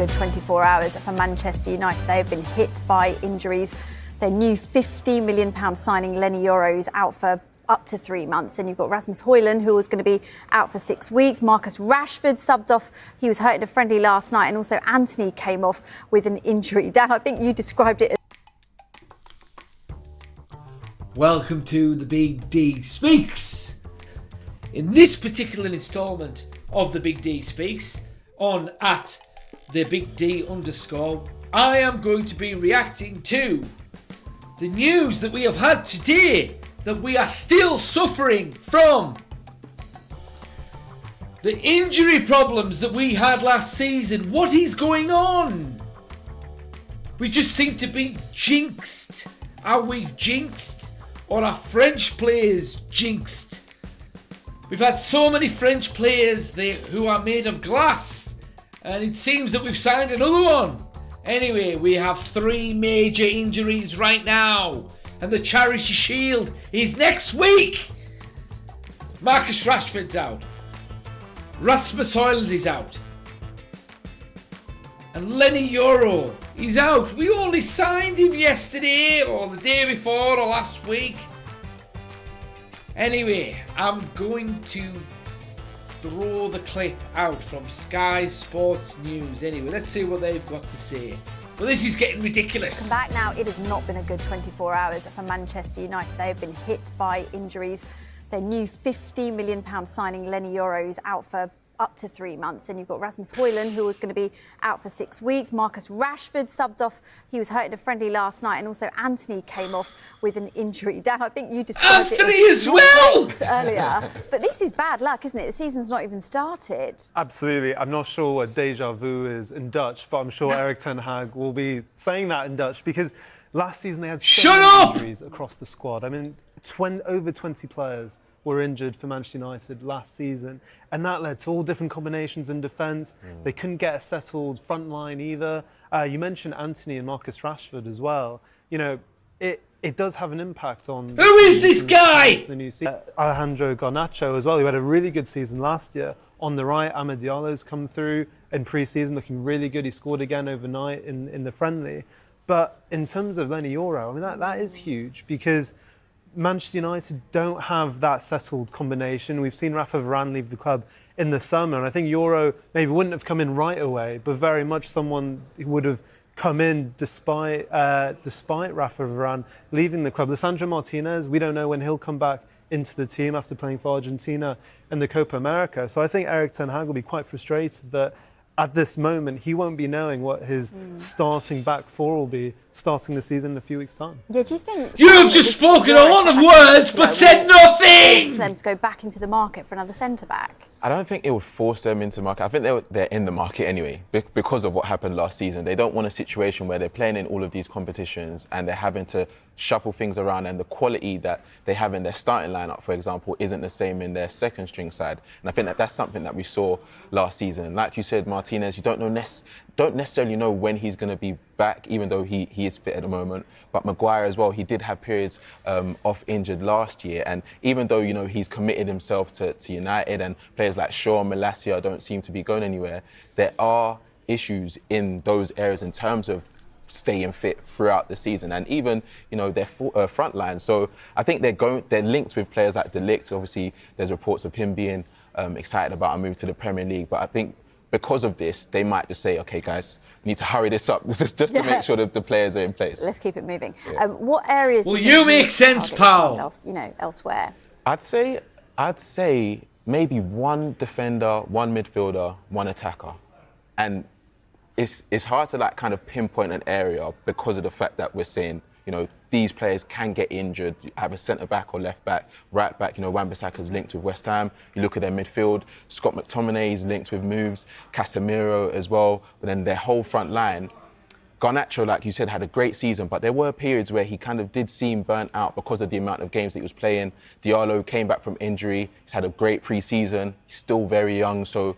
Good 24 hours for Manchester United. They have been hit by injuries. Their new £50 million signing, YORO, is out for up to 3 months. And you've got Rasmus HOJLUND, who was going to be out for 6 weeks. Marcus Rashford subbed off. He was hurt in a friendly last night. And also Anthony came off with an injury. Dan, I think you described it as... Welcome to the Big D Speaks. In this particular instalment of the Big D Speaks, on at the Big D _, I am going to be reacting to the news that we have had today, that we are still suffering from the injury problems that we had last season. What is going on? We just seem to be jinxed. Are we jinxed? Or are French players jinxed? We've had so many French players who are made of glass, and it seems that we've signed another one. Anyway, we have 3 major injuries right now, and the Charity Shield is next week. Marcus Rashford's out. Rasmus HOJLUND is out. And YORO is out. We only signed him yesterday, or the day before, or last week. Anyway, I'm going to throw the clip out from Sky Sports News. Anyway, let's see what they've got to say. Well, this is getting ridiculous. Come back now. It has not been a good 24 hours for Manchester United. They have been hit by injuries. Their new £50 million signing, YORO, is out for up to 3 months. And you've got Rasmus HOJLUND, who was going to be out for 6 weeks. Marcus Rashford subbed off. He was hurt in a friendly last night. And also Anthony came off with an injury. Dan, I think you described Anthony it as well earlier. But this is bad luck, isn't it? The season's not even started. Absolutely. I'm not sure what déjà vu is in Dutch, but I'm sure Erik ten Hag will be saying that in Dutch, because last season they had so many injuries across the squad. I mean, over 20 players were injured for Manchester United last season, and that led to all different combinations in defence. They couldn't get a settled front line either. You mentioned Anthony and Marcus Rashford as well. You know, it does have an impact on... Who is this guy? The new season. Alejandro Garnacho as well, who had a really good season last year. On the right, Amad Diallo's come through in pre-season, looking really good. He scored again overnight in the friendly. But in terms of YORO, I mean, that is huge, because Manchester United don't have that settled combination. We've seen Rafa Varane leave the club in the summer, and I think YORO maybe wouldn't have come in right away, but very much someone who would have come in despite Rafa Varane leaving the club. Lisandro Martinez, we don't know when he'll come back into the team after playing for Argentina in the Copa America. So I think Erik ten Hag will be quite frustrated that at this moment he won't be knowing what his starting back four will be starting the season in a few weeks' time. Yeah, do you think... You have just spoken a lot of words but said nothing! ...force them to go back into the market for another centre-back? I don't think it would force them into the market. I think they're in the market anyway because of what happened last season. They don't want a situation where they're playing in all of these competitions and they're having to shuffle things around, and the quality that they have in their starting lineup, for example, isn't the same in their second string side. And I think that's something that we saw last season. Like you said, Martinez, you don't necessarily know when he's going to be back, even though he is fit at the moment. But Maguire as well, he did have periods off injured last year, and even though he's committed himself to United, and players like Shaw and Malacia don't seem to be going anywhere, there are issues in those areas in terms of staying fit throughout the season, and even their front line. So I think they're linked with players like De Ligt. Obviously, there's reports of him being excited about a move to the Premier League, but I think because of this, they might just say, okay, guys, we need to hurry this up just to make sure that the players are in place. Let's keep it moving. Yeah. What areas do you make sense, pal? Elsewhere? I'd say maybe one defender, one midfielder, one attacker. And it's hard to kind of pinpoint an area because of the fact that we're saying, these players can get injured. You have a centre-back or left-back, right-back, Wan-Bissaka's linked with West Ham. You look at their midfield, Scott McTominay is linked with moves, Casemiro as well, but then their whole front line. Garnacho, like you said, had a great season, but there were periods where he kind of did seem burnt out because of the amount of games that he was playing. Diallo came back from injury. He's had a great pre-season. He's still very young, so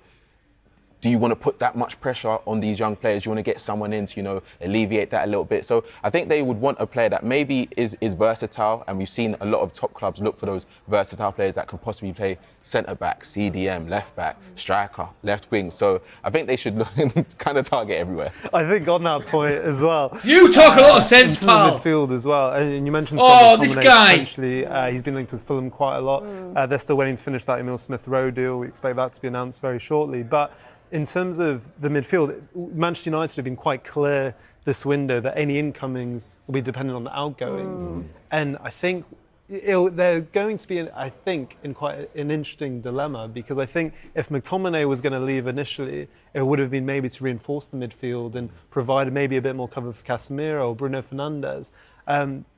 do you want to put that much pressure on these young players? You want to get someone in to, you know, alleviate that a little bit. So I think they would want a player that maybe is versatile, and we've seen a lot of top clubs look for those versatile players that can possibly play centre-back, CDM, left-back, striker, left wing. So I think they should look kind of target everywhere. I think on that point as well. You talk a lot of sense, into the pal. midfield as well, and you mentioned This guy. Potentially, he's been linked with Fulham quite a lot. They're still waiting to finish that Emil Smith-Rowe deal. We expect that to be announced very shortly. But in terms of the midfield, Manchester United have been quite clear this window that any incomings will be dependent on the outgoings. And I think they're going to be, in quite an interesting dilemma, because I think if McTominay was going to leave initially, it would have been maybe to reinforce the midfield and provide maybe a bit more cover for Casemiro or Bruno Fernandes.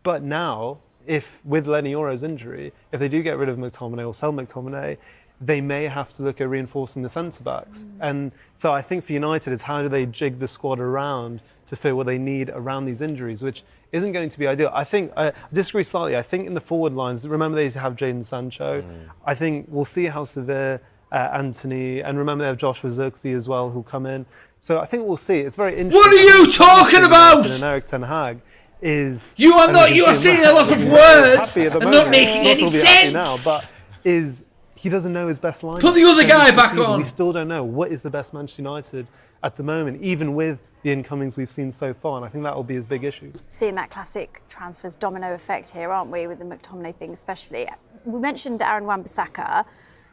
But now, with Lenny Yoro's injury, if they do get rid of McTominay or sell McTominay, they may have to look at reinforcing the centre-backs. And so I think for United is how do they jig the squad around to fit what they need around these injuries, which isn't going to be ideal. I think, I disagree slightly. I think in the forward lines, remember they have Jadon Sancho. I think we'll see how severe Anthony, and remember they have Joshua Zirkzee as well who'll come in. So I think we'll see. It's very interesting. What are you talking about? And Eric Ten Hag is... You are saying a lot of words and not making any sense. Now, but he doesn't know his best line. Put the other guy back on. We still don't know what is the best Manchester United at the moment, even with the incomings we've seen so far, and I think that will be his big issue. Seeing that classic transfers domino effect here, aren't we, with the McTominay thing especially. We mentioned Aaron Wan-Bissaka,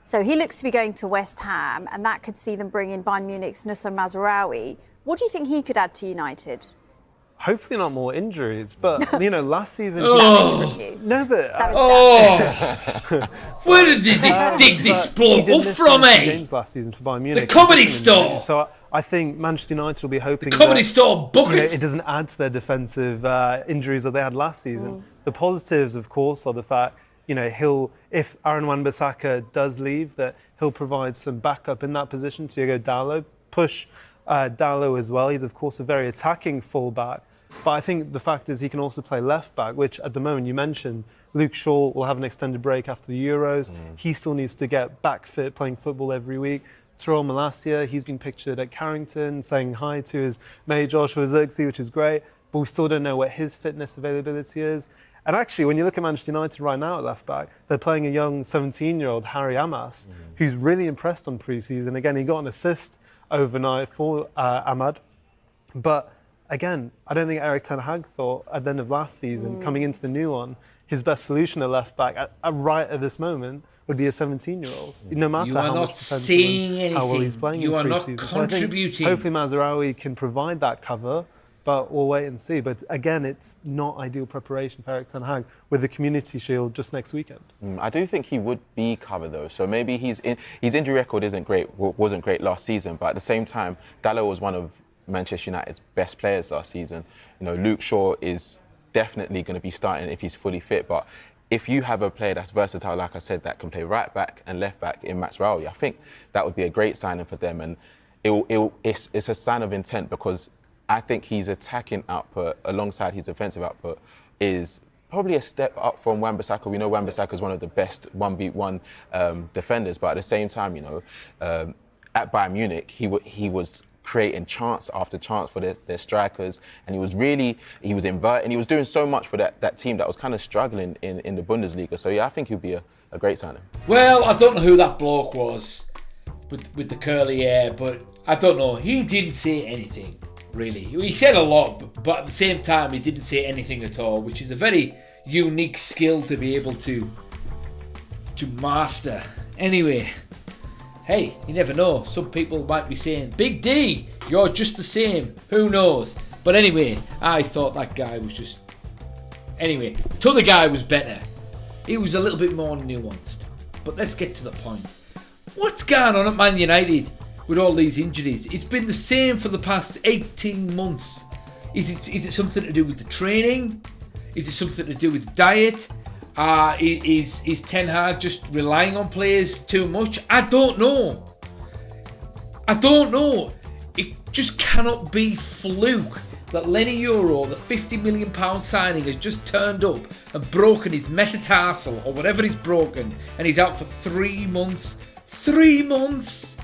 so he looks to be going to West Ham, and that could see them bring in Bayern Munich's Nusa Mazraoui. What do you think he could add to United? Hopefully not more injuries, but last season... No, but... Where did they dig this bloke up from, eh? Games last season for Bayern Munich. The Comedy Store! So I think Manchester United will be hoping Comedy Store bucket! It doesn't add to their defensive injuries that they had last season. The positives, of course, are the fact, if Aaron Wan-Bissaka does leave, that he'll provide some backup in that position. Thiago Dalot, push Dalot as well. He's, of course, a very attacking fullback. But I think the fact is he can also play left back, which at the moment you mentioned, Luke Shaw will have an extended break after the Euros. He still needs to get back fit, playing football every week. Tyrell Malacia, he's been pictured at Carrington, saying hi to his mate Joshua Zirkzee, which is great. But we still don't know what his fitness availability is. And actually, when you look at Manchester United right now at left back, they're playing a young 17-year-old Harry Amas, who's really impressed on pre-season. Again, he got an assist overnight for Ahmad. But again, I don't think Eric Ten Hag thought at the end of last season, coming into the new one, his best solution at left back right at this moment would be a 17-year-old. No matter how much potential, how well he's playing in pre-season. So I think hopefully Mazraoui can provide that cover, but we'll wait and see. But again, it's not ideal preparation for Eric Ten Hag with the Community Shield just next weekend. I do think he would be covered though. So maybe his injury record wasn't great last season, but at the same time, Dalot was one of Manchester United's best players last season. Luke Shaw is definitely going to be starting if he's fully fit. But if you have a player that's versatile, like I said, that can play right back and left back in Mazraoui, I think that would be a great signing for them. And it's a sign of intent, because I think his attacking output alongside his defensive output is probably a step up from Wan-Bissaka. We know Wan-Bissaka is one of the best 1v1 defenders, but at the same time, at Bayern Munich, he was creating chance after chance for their strikers, and he was inverting, he was doing so much for that team that was kind of struggling in the Bundesliga. So yeah, I think he'd be a great signing. Well, I don't know who that bloke was with the curly hair, but I don't know. He didn't say anything, really. He said a lot, but at the same time, he didn't say anything at all, which is a very unique skill to be able to master. Anyway, hey, you never know. Some people might be saying, Big D, you're just the same. Who knows? But anyway, I thought that guy was just... Anyway, the other guy was better. He was a little bit more nuanced. But let's get to the point. What's going on at Man United with all these injuries? It's been the same for the past 18 months. Is it something to do with the training? Is it something to do with diet? Is Ten Hag just relying on players too much? I don't know. It just cannot be fluke that Lenny Yoro, the £50 million signing, has just turned up and broken his metatarsal or whatever he's broken, and he's out for 3 months. 3 months!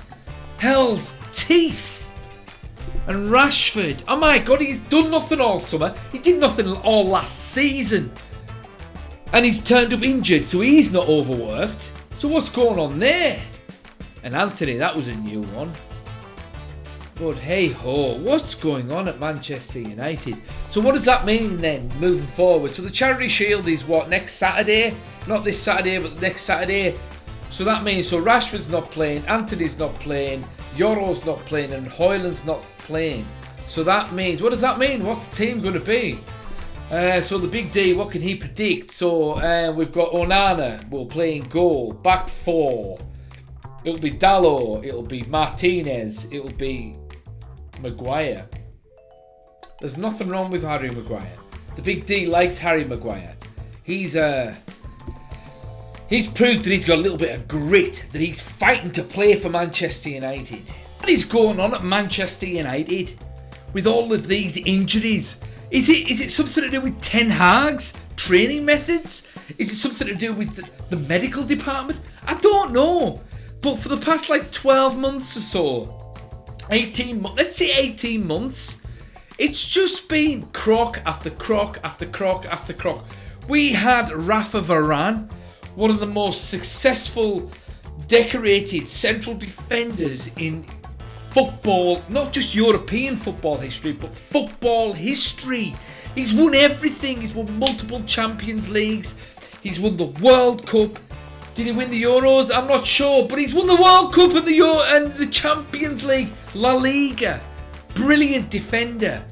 hell's teeth. And Rashford, oh my God, he's done nothing all summer. He did nothing all last season. And he's turned up injured, so he's not overworked. So what's going on there? And Anthony, that was a new one. But hey ho, what's going on at Manchester United? So what does that mean then, moving forward? So the Charity Shield is what, next Saturday? Not this Saturday, but next Saturday. So that means, so Rashford's not playing, Anthony's not playing, YORO's not playing, and HOJLUND's not playing. So that means, what does that mean? What's the team going to be? So the big D, what can he predict? So we've got Onana will play in goal, back four. It'll be Dalot, it'll be Martinez, it'll be Maguire. There's nothing wrong with Harry Maguire. The big D likes Harry Maguire. He's proved that he's got a little bit of grit, that he's fighting to play for Manchester United. What is going on at Manchester United with all of these injuries? Is it something to do with Ten Hag's training methods? Is it something to do with the medical department? I don't know. But for the past like 12 months or so, 18 months, let's say 18 months, it's just been crock after crock after crock after crock. We had Rafa Varane, one of the most successful, decorated central defenders in football, not just European football history, but football history. He's won everything. He's won multiple Champions Leagues. He's won the World Cup. Did he win the Euros? I'm not sure, but he's won the World Cup and the Champions League, La Liga. Brilliant defender.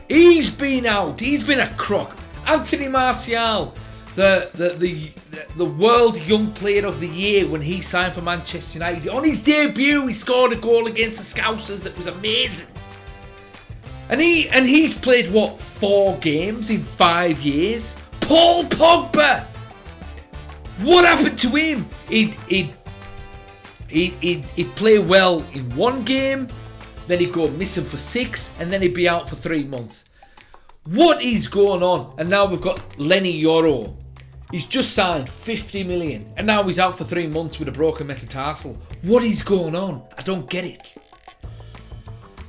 He's been out. He's been a crock. Anthony Martial, the World Young Player of the Year when he signed for Manchester United. On his debut, he scored a goal against the Scousers that was amazing. And he's played what, 4 games in 5 years? Paul Pogba. What happened to him? He'd play well in 1 game, then he'd go missing for 6, and then he'd be out for 3 months. What is going on? And now we've got Lenny YORO. He's just signed 50 million, and now he's out for 3 months with a broken metatarsal. What is going on? I don't get it.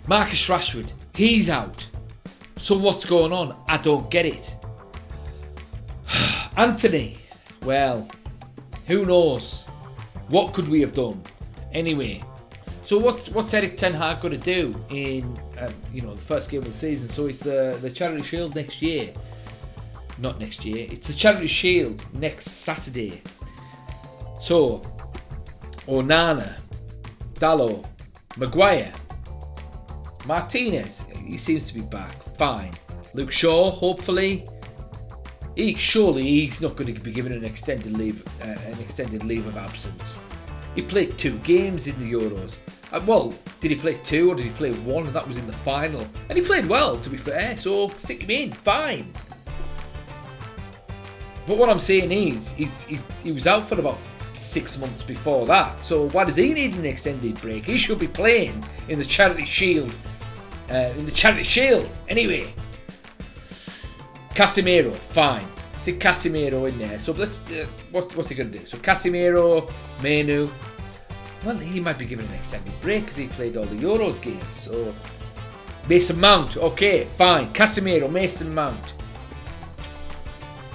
Marcus Rashford, he's out. So what's going on? I don't get it. Anthony, well, who knows? What could we have done? Anyway, so what's Eric Ten Hag going to do in the first game of the season? So it's the Charity Shield next year. Not next year. It's the Charity Shield next Saturday. So Onana, Dalot, Maguire, Martinez. He seems to be back. Fine. Luke Shaw, hopefully. Surely he's not going to be given an extended leave of absence. He played 2 games in the Euros. Well, did he play 2 or did he play 1? And that was in the final. And he played well, to be fair. So stick him in. Fine. But what I'm saying is, he was out for about 6 months before that. So why does he need an extended break? He should be playing in the Charity Shield. Anyway. Casemiro, fine. Take Casemiro in there. So let's what's he going to do? So Casemiro, Menu. Well, he might be given an extended break because he played all the Euros games. So Mason Mount, okay, fine. Casemiro, Mason Mount.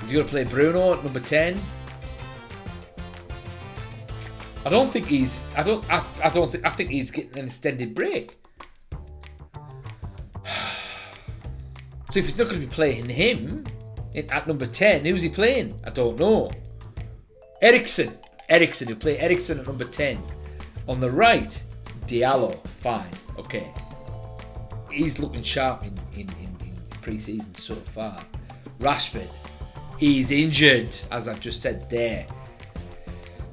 You're going to play Bruno at number 10. I think he's getting an extended break. So if he's not going to be playing him at number 10, who's he playing? I don't know. Eriksen, he'll play Eriksen at number 10. On the right, Diallo, fine, okay. He's looking sharp in pre-season so far. Rashford, he's injured, as I've just said there.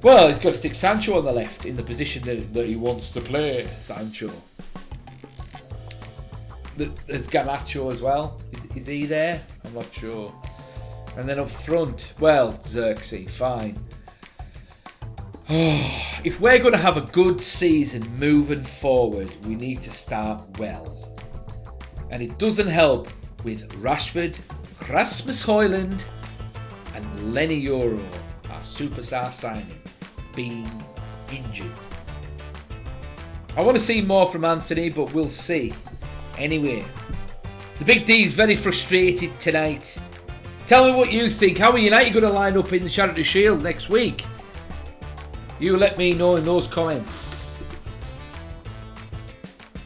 Well, he's got to stick Sancho on the left in the position that he wants to play, Sancho. There's Garnacho as well. Is he there? I'm not sure. And then up front, well, Xerxes, fine. If we're going to have a good season moving forward, we need to start well. And it doesn't help with Rashford, Rasmus HOJLUND and Lenny YORO, our superstar signing, being injured. I want to see more from Anthony, but we'll see. Anyway, the Big D is very frustrated tonight. Tell me what you think. How are United going to line up in the Charity Shield next week? You let me know in those comments.